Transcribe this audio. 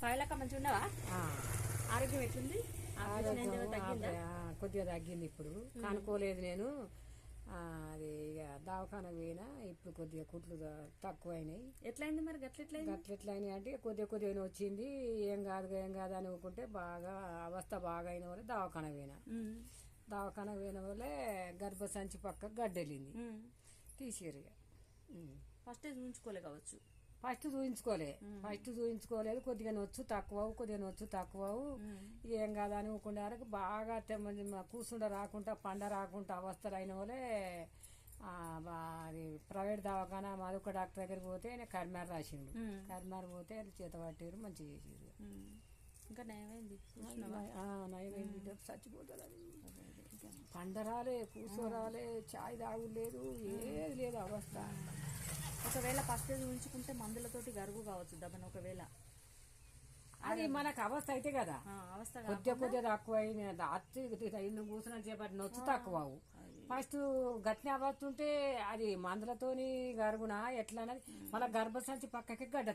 పైలక్క మంచిగా ఉన్నావా? ఆరోగ్యం ఎట్లుంది? కొద్దిగా తగ్గింది. ఇప్పుడు కనుక్కోలేదు నేను. అది ఇక దవాఖానకు పోయినా. ఇప్పుడు కొద్దిగా కుట్లు తక్కువైనాయి. ఎట్లయింది మరి? గట్లెట్లయినాయి అంటే కొద్దిగా వచ్చింది. ఏం కాదు అని ఊరుకుంటే బాగా అవస్థ బాగా అయిన వల్ల దవాఖానకు పోయినా. దవాఖానకు పోయిన వల్లే గర్భసంచి పక్క గడ్డెళ్ళింది. తీసిరు. ఫస్ట్ చూపించుకోలే కావచ్చు. ఫస్ట్ చూయించుకోలేదు. కొద్దిగా నొచ్చు తక్కువ ఏం కాదని ఊకుండా బాగా కూర్చుండ రాకుండా పండ రాకుండా అవస్థలు అయిన వాళ్ళే అది ప్రైవేట్ దవాఖానా మాదొక డాక్టర్ దగ్గరికి పోతే ఆయన కరిమారు రాసిండు. కరిమారు పోతే చేత పట్టారు, మంచిగా చేసారు. ఇంకా నయమైంది. నయమైంది. చచ్చిపోతుంది. పండరాలే, కూర్చోరాలే, చాయ్ తాగులేదు, ఏది లేదు అవస్థ. ఒకవేళ ఫస్ట్ ఉంచుకుంటే మందులతోటి గరుగు కావచ్చు దబ్బన. ఒకవేళ అది మనకు అవస్థ అయితే కదా, అవస్థ కొద్దిగా తక్కువ అయిన కూర్చున్న చేపట్టి నొచ్చు తక్కువ. ఫస్ట్ గట్టిన అవస్థ ఉంటే అది మందులతోని గరుగునా ఎట్లా అన్నది. మళ్ళీ గర్భసంచి పక్కకి గడ్డ